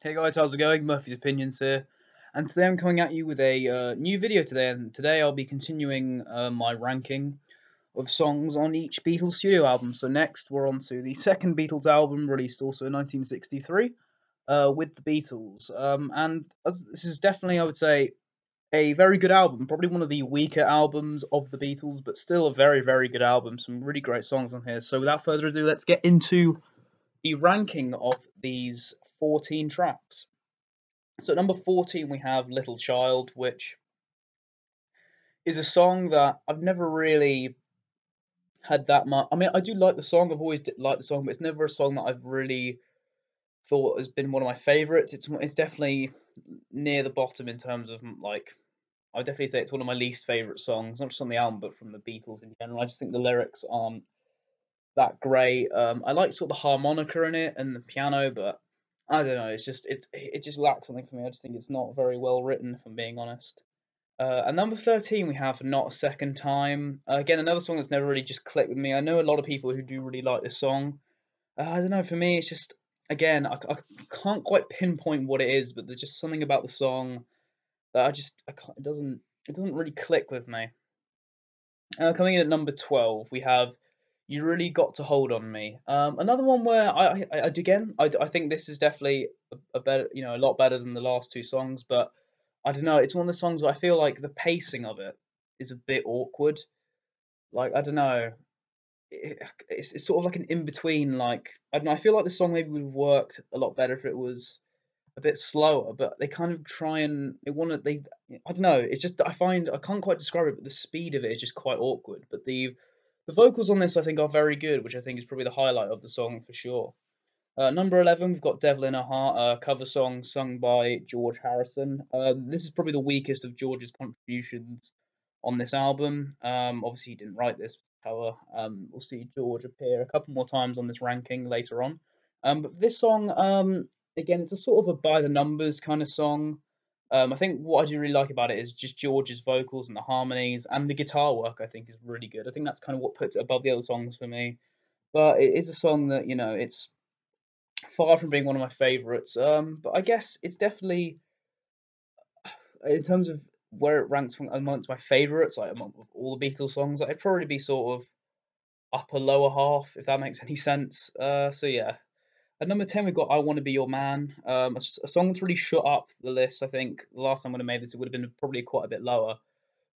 Hey guys, how's it going? Murphy's Opinions here, and today I'm coming at you with a new video today. And today I'll be continuing my ranking of songs on each Beatles studio album. So next we're on to the second Beatles album, released also in 1963, with the Beatles. This is definitely, I would say, a very good album. Probably one of the weaker albums of the Beatles, but still a very, very good album. Some really great songs on here. So without further ado, let's get into the ranking of these 14 tracks. So at number 14 we have Little Child, which is a song that I've never really had that much. I mean, I do like the song. I've always liked the song, but it's never a song that I've really thought has been one of my favorites. It's definitely near the bottom in terms of like I would definitely say it's one of my least favorite songs, not just on the album but from the Beatles in general. I just think the lyrics aren't that great. I like sort of the harmonica in it and the piano, but I don't know. It just lacks something for me. I just think it's not very well written, if I'm being honest. At number 13, we have Not a Second Time. Again, another song that's never really just clicked with me. I know a lot of people who do really like this song. I don't know, for me, it's just, again, I can't quite pinpoint what it is, but there's just something about the song that I can't, it doesn't really click with me. Coming in at number 12, we have You Really Got to Hold on Me. Another one where I think this is definitely a better, a lot better than the last two songs, but I don't know. It's one of the songs where I feel like the pacing of it is a bit awkward. Like I don't know, it's sort of like an in between. Like I don't know. I feel like the song maybe would have worked a lot better if it was a bit slower. But they kind of try and they want to. They I don't know. It's just I can't quite describe it, but the speed of it is just quite awkward. But the vocals on this I think are very good, which I think is probably the highlight of the song for sure. Number 11, we've got Devil in a Heart, a cover song sung by George Harrison. This is probably the weakest of George's contributions on this album. Obviously, he didn't write this cover. We'll see George appear a couple more times on this ranking later on. But this song, again, it's a sort of a by the numbers kind of song. I think what I do really like about it is just George's vocals and the harmonies and the guitar work, I think, is really good. I think that's kind of what puts it above the other songs for me. But it is a song that, it's far from being one of my favorites. But I guess it's definitely in terms of where it ranks amongst my favorites, like among all the Beatles songs, it'd probably be sort of upper lower half, if that makes any sense. So yeah. At number 10, we've got "I Want to Be Your Man," a song that's really shot up the list. I think the last time I would have made this, it would have been probably quite a bit lower.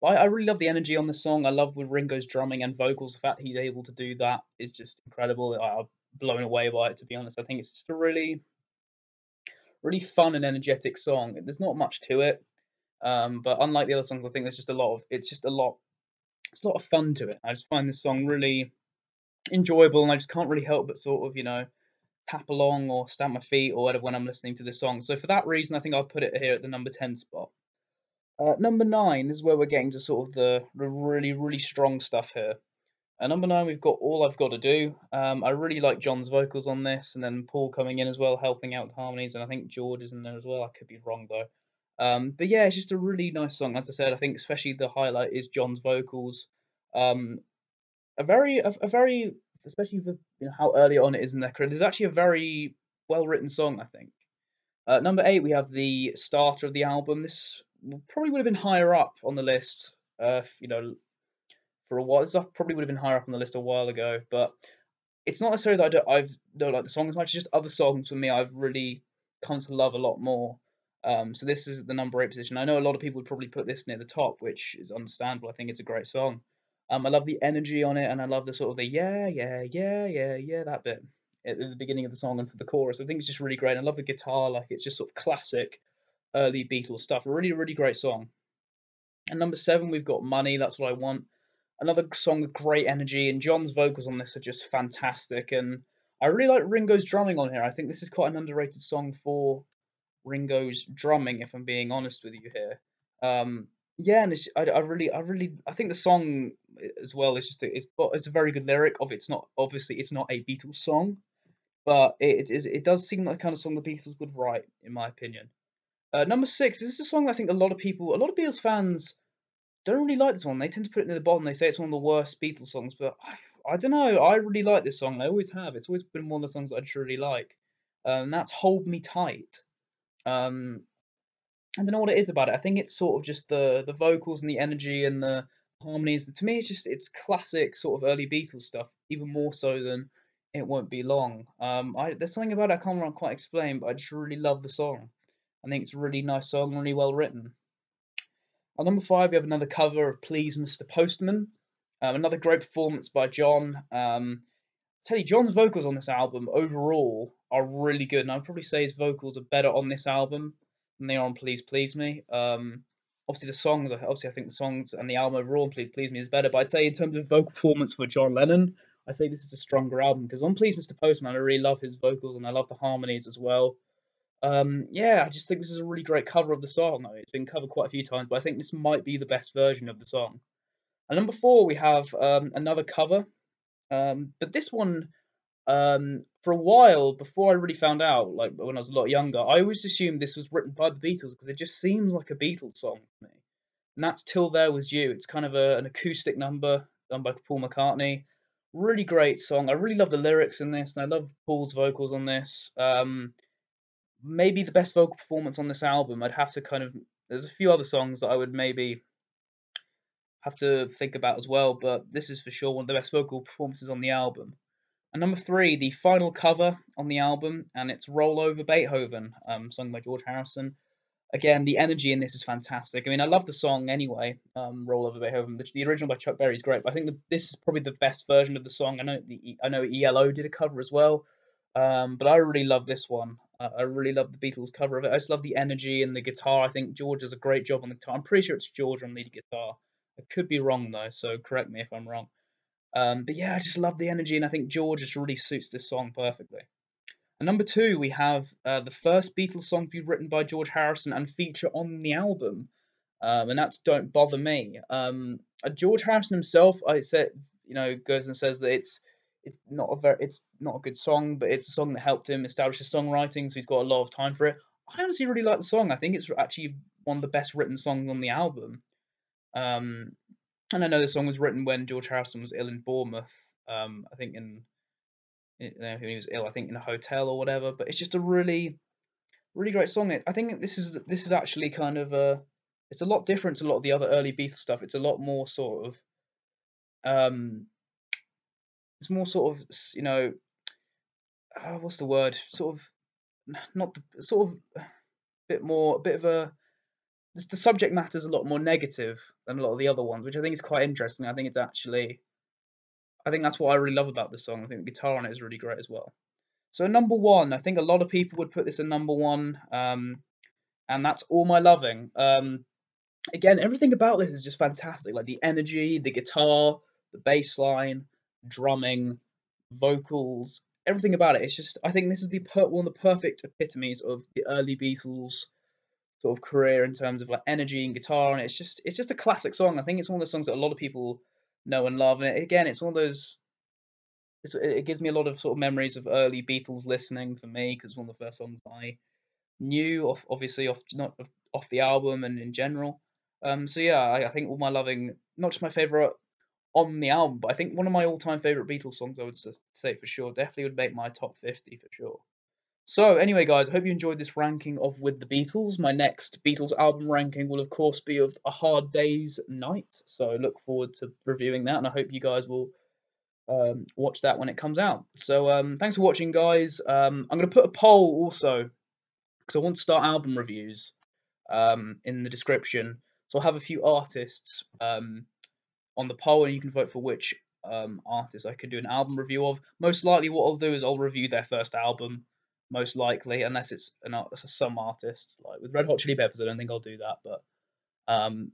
But I really love the energy on the song. I love with Ringo's drumming and vocals. The fact that he's able to do that is just incredible. I'm blown away by it, to be honest. I think it's just a really fun and energetic song. There's not much to it, but unlike the other songs, I think there's just a lot of it's a lot of fun to it. I just find this song really enjoyable, and I just can't really help but sort of tap along or stamp my feet or whatever when I'm listening to this song. So for that reason, I think I'll put it here at the number 10 spot. Number 9 is where we're getting to sort of the really strong stuff here. At number 9, we've got All I've Got to Do. I really like John's vocals on this, and then Paul coming in as well, helping out with harmonies, and I think George is in there as well. I could be wrong though. But yeah, it's just a really nice song. As I said, I think especially the highlight is John's vocals. Um, a very, especially for how early on it is in their career. It's actually a very well written song, I think. Number 8, we have the starter of the album. This probably would have been higher up on the list, for a while. This probably would have been higher up on the list a while ago, but it's not necessarily that I don't like the song as much. It's just other songs for me I've really come to love a lot more. So this is the number 8 position. I know a lot of people would probably put this near the top, which is understandable. I think it's a great song. I love the energy on it, and I love the sort of the yeah that bit at the beginning of the song and for the chorus. I think it's just really great. I love the guitar, like it's just sort of classic early Beatles stuff. A really great song. And number 7, we've got Money. That's What I Want. Another song with great energy, and John's vocals on this are just fantastic. And I really like Ringo's drumming on here. I think this is quite an underrated song for Ringo's drumming, if I'm being honest with you here. Yeah, and I think the song as well is it's a very good lyric. Of it's not a Beatles song, but it does seem like the kind of song the Beatles would write, in my opinion. Number 6, this is a song I think a lot of Beatles fans don't really like this one. They tend to put it near the bottom. They say it's one of the worst Beatles songs, but I don't know. I really like this song. I always have. It's always been one of the songs that I just really like. And that's "Hold Me Tight." Um, I don't know what it is about it. I think it's sort of just the vocals and the energy and the harmonies. To me, it's classic sort of early Beatles stuff, even more so than It Won't Be Long. There's something about it I can't quite explain, but I just really love the song. I think it's a really nice song, really well written. At number five, we have another cover of Please Mr. Postman. Another great performance by John. Tell you, John's vocals on this album overall are really good, and I'd probably say his vocals are better on this album than they are on Please Please Me. Obviously the songs, I think the songs and the album overall on Please Please Me is better, but I'd say in terms of vocal performance for John Lennon, I say this is a stronger album because on Please Mr. Postman, I really love his vocals and I love the harmonies as well. Yeah, I just think this is a really great cover of the song. It's been covered quite a few times, but I think this might be the best version of the song. And number four, we have another cover, but this one for a while before I really found out, like when I was a lot younger, I always assumed this was written by the Beatles because it just seems like a Beatles song to me. And that's Till There Was You. It's kind of an acoustic number done by Paul McCartney. Really great song. I really love the lyrics in this, and I love Paul's vocals on this. Maybe the best vocal performance on this album. I'd have to kind of. There's a few other songs that I would maybe have to think about as well, but this is for sure one of the best vocal performances on the album. And number three, the final cover on the album, and it's Roll Over Beethoven, sung by George Harrison. Again, the energy in this is fantastic. I mean, I love the song anyway, Roll Over Beethoven. The original by Chuck Berry is great, but I think this is probably the best version of the song. I know ELO did a cover as well, but I really love this one. I really love the Beatles cover of it. I just love the energy and the guitar. I think George does a great job on the guitar. I'm pretty sure it's George on lead guitar. I could be wrong though, so correct me if I'm wrong. But yeah, I just love the energy, and I think George just really suits this song perfectly. And number two, we have the first Beatles song to be written by George Harrison and feature on the album, and that's "Don't Bother Me." George Harrison himself, I said, goes and says that it's not a good song, but it's a song that helped him establish his songwriting, so he's got a lot of time for it. I honestly really like the song. I think it's actually one of the best written songs on the album. Um, and I know the song was written when George Harrison was ill in Bournemouth. I think when he was ill, I think in a hotel or whatever. But it's just a really, really great song. I think this is actually kind of it's a lot different to a lot of the other early Beatles stuff. It's a lot more sort of um, it's more sort of what's the word? Sort of not the sort of a bit of a the subject matter is a lot more negative than a lot of the other ones, which I think is quite interesting. I think that's what I really love about the song. I think the guitar on it is really great as well. So number one, I think a lot of people would put this at number one, and that's All My Loving. Again, everything about this is just fantastic. Like the energy, the guitar, the bass line, drumming, vocals, everything about it. It's just, I think this is one of the perfect epitomes of the early Beatles sort of career in terms of like energy and guitar, and it's just a classic song. I think it's one of those songs that a lot of people know and love, and again, it's one of those it gives me a lot of sort of memories of early Beatles listening for me because it's one of the first songs I knew, obviously off not off the album and in general. So yeah, I think All My Loving, not just my favorite on the album, but I think one of my all-time favorite Beatles songs. I would say for sure, definitely would make my top 50 for sure. So anyway, guys, I hope you enjoyed this ranking of With the Beatles. My next Beatles album ranking will, of course, be of A Hard Day's Night. So I look forward to reviewing that, and I hope you guys will watch that when it comes out. So thanks for watching, guys. I'm going to put a poll also because I want to start album reviews in the description. So I'll have a few artists on the poll, and you can vote for which artist I could do an album review of. Most likely, what I'll do is I'll review their first album. Most likely, unless it's some artists like with Red Hot Chili Peppers, I don't think I'll do that. But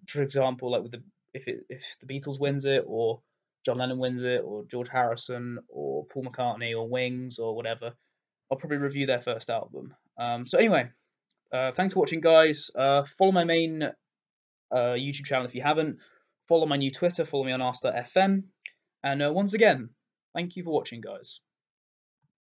for example, like if the Beatles wins it, or John Lennon wins it, or George Harrison, or Paul McCartney, or Wings, or whatever, I'll probably review their first album. So anyway, thanks for watching, guys. Follow my main YouTube channel if you haven't. Follow my new Twitter. Follow me on Asta FM. And once again, thank you for watching, guys.